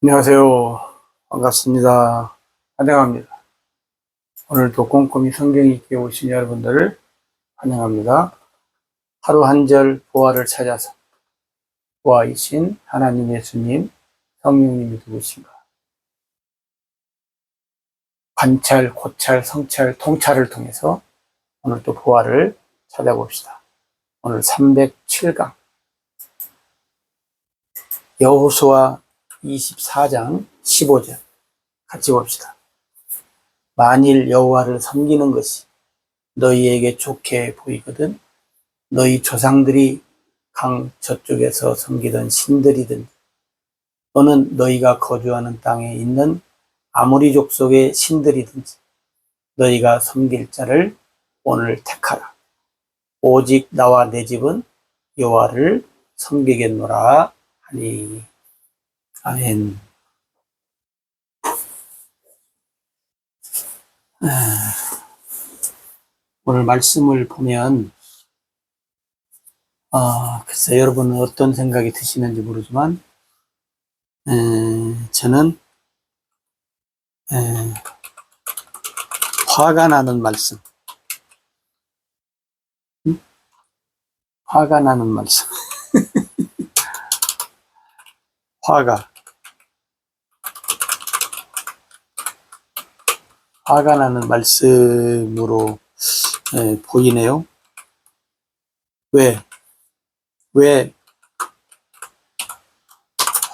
안녕하세요. 반갑습니다. 환영합니다. 오늘도 꼼꼼히 성경 읽기에 오신 여러분들을 환영합니다. 하루 한 절 보화를 찾아서 보화이신 하나님 예수님, 성령님이 누구신가? 관찰, 고찰, 성찰, 통찰을 통해서 오늘 또 보화를 찾아봅시다. 오늘 307강 여호수아 24장 15절 같이 봅시다. 만일 여호와를 섬기는 것이 너희에게 좋게 보이거든 너희 조상들이 강 저쪽에서 섬기던 신들이든 또는 너희가 거주하는 땅에 있는 아모리 족속의 신들이든지 너희가 섬길 자를 오늘 택하라. 오직 나와 내 집은 여호와를 섬기겠노라 하니. 아멘. 오늘 말씀을 보면 글쎄 여러분은 어떤 생각이 드시는지 모르지만 저는 화가 나는 말씀, 화가 나는 말씀, 화가 나는 말씀으로 보이네요. 왜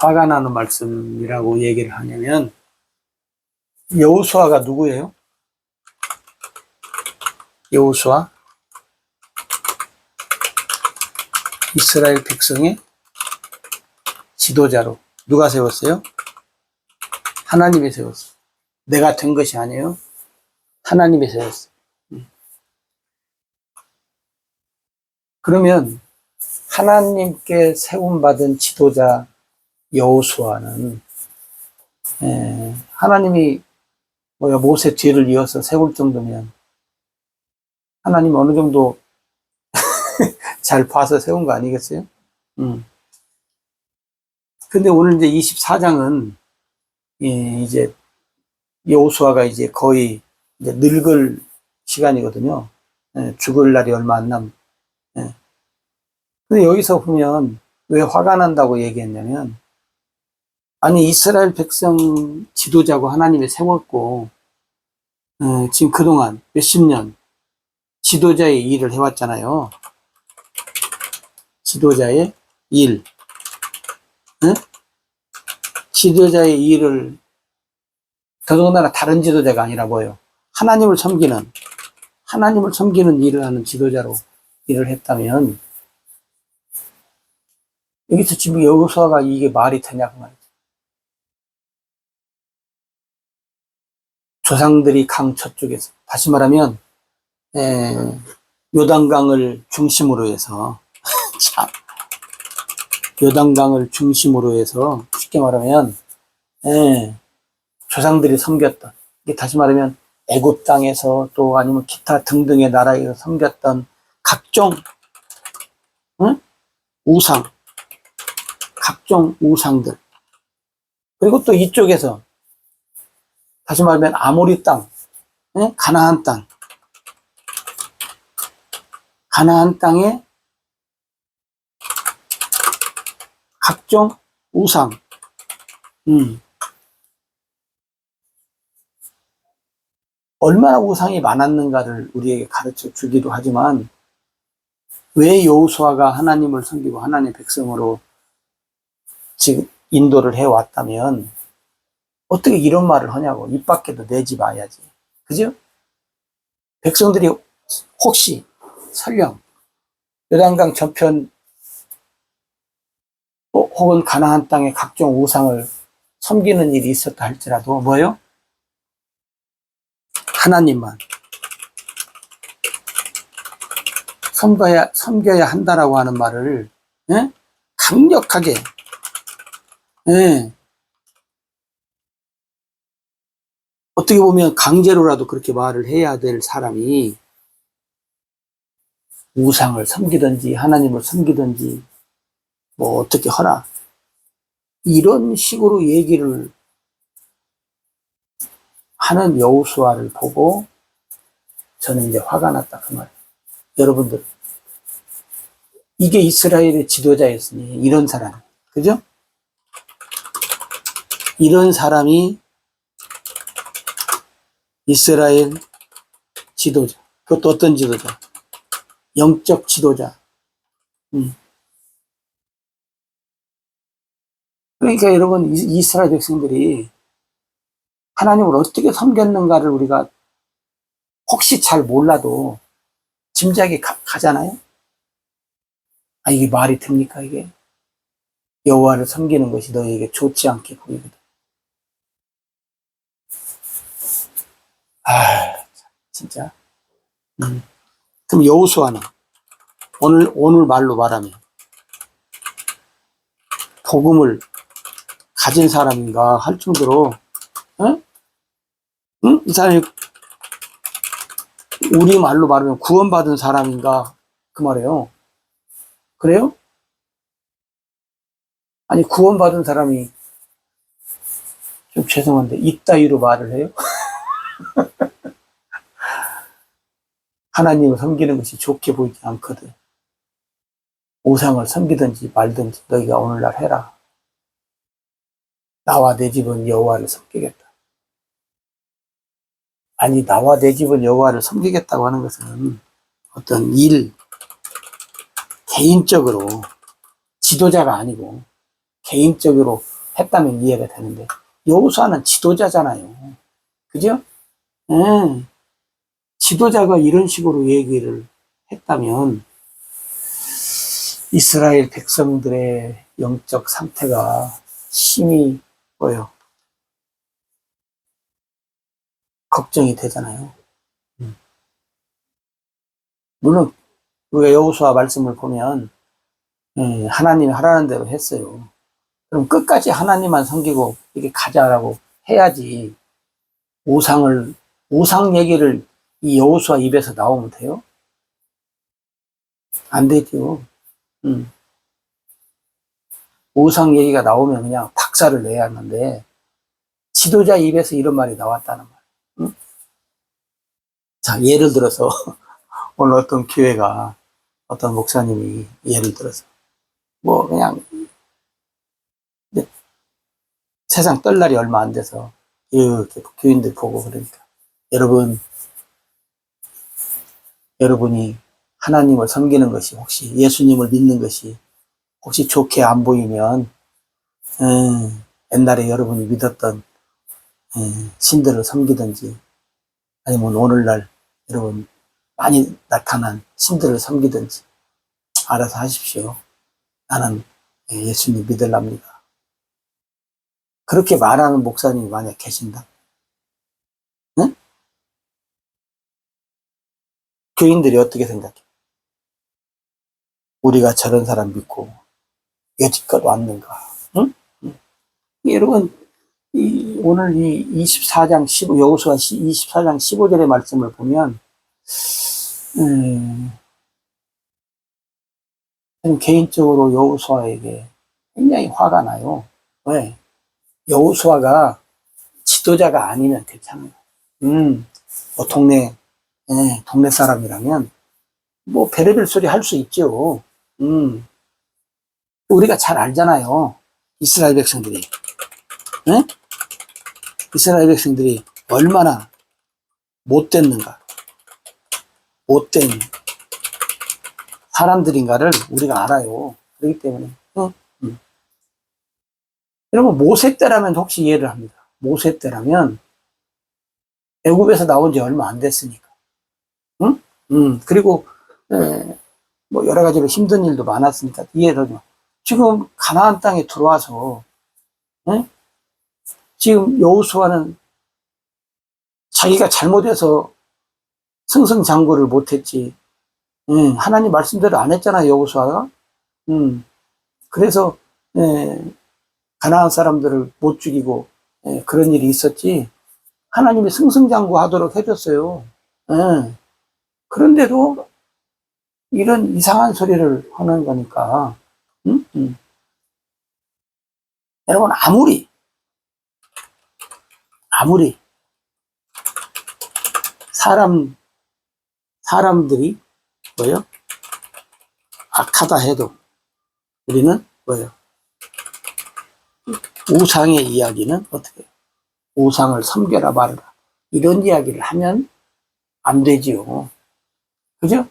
화가 나는 말씀이라고 얘기를 하냐면 여호수아가 누구예요? 여호수아 이스라엘 백성의 지도자로 누가 세웠어요? 하나님이 세웠어요. 내가 된 것이 아니에요. 하나님이 세웠어요. 그러면 하나님께 세움받은 지도자 여호수아는 하나님이 모세 뒤를 이어서 세울 정도면 하나님 어느 정도 잘 봐서 세운 거 아니겠어요? 근데 오늘 이제 24장은 이제 여호수아가 이제 거의 이제 늙을 시간이거든요. 죽을 날이 얼마 안 남. 근데 여기서 보면 왜 화가 난다고 얘기했냐면, 아니 이스라엘 백성 지도자고 하나님이 세웠고 지금 그동안 몇십 년 지도자의 일을 해왔잖아요. 지도자의 일, 지도자의 일을 더더군다나 다른 지도자가 아니라 뭐예요? 하나님을 섬기는 일을 하는 지도자로 일을 했다면 여기서 지금 여호수아가 이게 말이 되냐고 말이죠. 조상들이 강 저쪽에서, 다시 말하면 요단강을 중심으로 해서 참, 요단강을 중심으로 해서 쉽게 말하면 조상들이 섬겼던, 이게 다시 말하면 애굽 땅에서 또 아니면 기타 등등의 나라에서 섬겼던 각종 우상, 각종 우상들, 그리고 또 이쪽에서 다시 말하면 아모리 땅, 가나안 땅에 각종 우상, 얼마나 우상이 많았는가를 우리에게 가르쳐 주기도 하지만, 왜 여호수아가 하나님을 섬기고 하나님의 백성으로 지금 인도를 해왔다면 어떻게 이런 말을 하냐고. 입 밖에도 내지 마야지. 그죠? 백성들이 혹시 설령 요단강 저편 혹은 가나안 땅의 각종 우상을 섬기는 일이 있었다 할지라도 뭐예요? 하나님만 섬겨야 한다라고 하는 말을 강력하게 어떻게 보면 강제로라도 그렇게 말을 해야 될 사람이 우상을 섬기든지 하나님을 섬기든지 뭐 어떻게 하라. 이런 식으로 얘기를 하는 여호수아를 보고 저는 이제 화가 났다 그 말이에요. 여러분들, 이게 이스라엘의 지도자였으니 이런 사람, 그죠? 이런 사람이 이스라엘 지도자. 그것도 어떤 지도자? 영적 지도자. 그러니까 여러분, 이스라엘 백성들이 하나님을 어떻게 섬겼는가를 우리가 혹시 잘 몰라도 짐작이 가잖아요. 아, 이게 말이 됩니까, 이게? 여호와를 섬기는 것이 너에게 좋지 않게 보이거든. 아, 진짜. 그럼 여호수아는 오늘 말로 말하면 복음을 가진 사람인가 할 정도로, 응? 응? 이 사람이 우리 말로 말하면 구원받은 사람인가 그 말이에요. 그래요? 아니, 구원받은 사람이 좀 죄송한데 이따위로 말을 해요? 하나님을 섬기는 것이 좋게 보이지 않거든. 우상을 섬기든지 말든지 너희가 오늘날 해라. 나와 내 집은 여호와를 섬기겠다. 아니, 나와 내 집은 여호와를 섬기겠다고 하는 것은 어떤 개인적으로 지도자가 아니고 개인적으로 했다면 이해가 되는데 여호수아는 지도자잖아요. 그죠? 지도자가 이런 식으로 얘기를 했다면 이스라엘 백성들의 영적 상태가 심히 걱정이 되잖아요. 물론 우리가 여호수아 말씀을 보면 하나님이 하라는 대로 했어요. 그럼 끝까지 하나님만 섬기고 이렇게 가자라고 해야지 우상 얘기를 이 여호수아 입에서 나오면 돼요? 안 되죠. 우상 얘기가 나오면 그냥 박살을 내야 하는데 지도자 입에서 이런 말이 나왔다는 말. 응? 자, 예를 들어서 오늘 어떤 교회가 어떤 목사님이 예를 들어서 뭐 그냥 세상 떨 날이 얼마 안 돼서 이렇게 교인들 보고 그러니까 여러분이 하나님을 섬기는 것이 혹시 예수님을 믿는 것이 혹시 좋게 안 보이면 옛날에 여러분이 믿었던 신들을 섬기든지 아니면 오늘날 여러분 많이 나타난 신들을 섬기든지 알아서 하십시오. 나는 예수님 믿으랍니다. 그렇게 말하는 목사님이 만약 계신다. 응? 교인들이 어떻게 생각해? 우리가 저런 사람 믿고 여지껏 왔는가? 응? 여러분, 오늘 이 24장 15, 여호수아 24장 15절의 말씀을 보면, 저는 개인적으로 여호수아에게 굉장히 화가 나요. 왜? 여호수아가 지도자가 아니면 괜찮아요. 뭐 동네 사람이라면, 뭐, 별의별 소리 할 수 있죠. 우리가 잘 알잖아요. 이스라엘 백성들이. 네? 이스라엘 백성들이 얼마나 못됐는가. 못된 사람들인가를 우리가 알아요. 그렇기 때문에. 여러분, 모세 때라면 혹시 이해를 합니다. 모세 때라면 애굽에서 나온 지 얼마 안 됐으니까. 응? 그리고 뭐 여러 가지로 힘든 일도 많았으니까 이해를 하죠. 지금 가나안 땅에 들어와서 지금 여호수아는 자기가 잘못해서 승승장구를 못했지. 하나님 말씀대로 안 했잖아요, 여호수아가. 그래서 가나안 사람들을 못 죽이고 그런 일이 있었지. 하나님이 승승장구하도록 해줬어요. 그런데도 이런 이상한 소리를 하는 거니까. 여러분, 아무리 사람들이 뭐예요? 악하다 해도 우리는 뭐예요? 우상의 이야기는 어떻게 해요? 우상을 섬겨라 말아라. 이런 이야기를 하면 안 되지요. 그죠?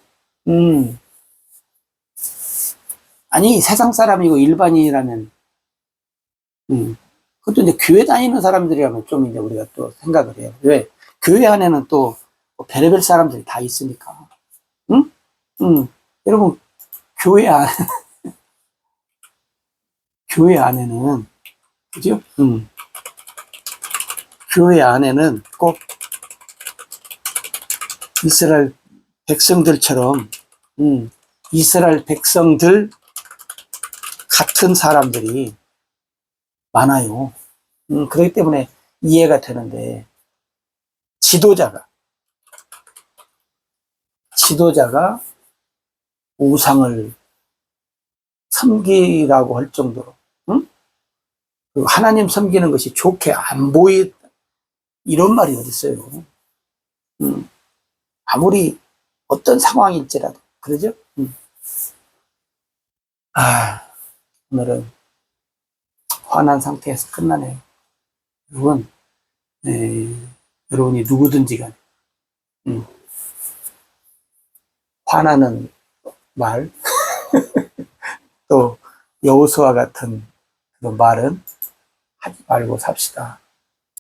아니, 세상 사람이고 일반인이라면, 그것도 이제 교회 다니는 사람들이라면 좀 이제 우리가 또 생각을 해요. 왜? 교회 안에는 또 별의별 사람들이 다 있으니까. 응? 여러분, 교회 안, 교회 안에는, 그죠? 교회 안에는 꼭 이스라엘 백성들처럼, 이스라엘 백성들 같은 사람들이 많아요. 그렇기 때문에 이해가 되는데, 지도자가 우상을 섬기라고 할 정도로, 하나님 섬기는 것이 좋게 안 이런 말이 어딨어요. 아무리 어떤 상황일지라도, 그러죠? 오늘은 화난 상태에서 끝나네요. 여러분, 여러분이 누구든지 간에, 화나는 말, 또 여호수아 같은 그런 말은 하지 말고 삽시다.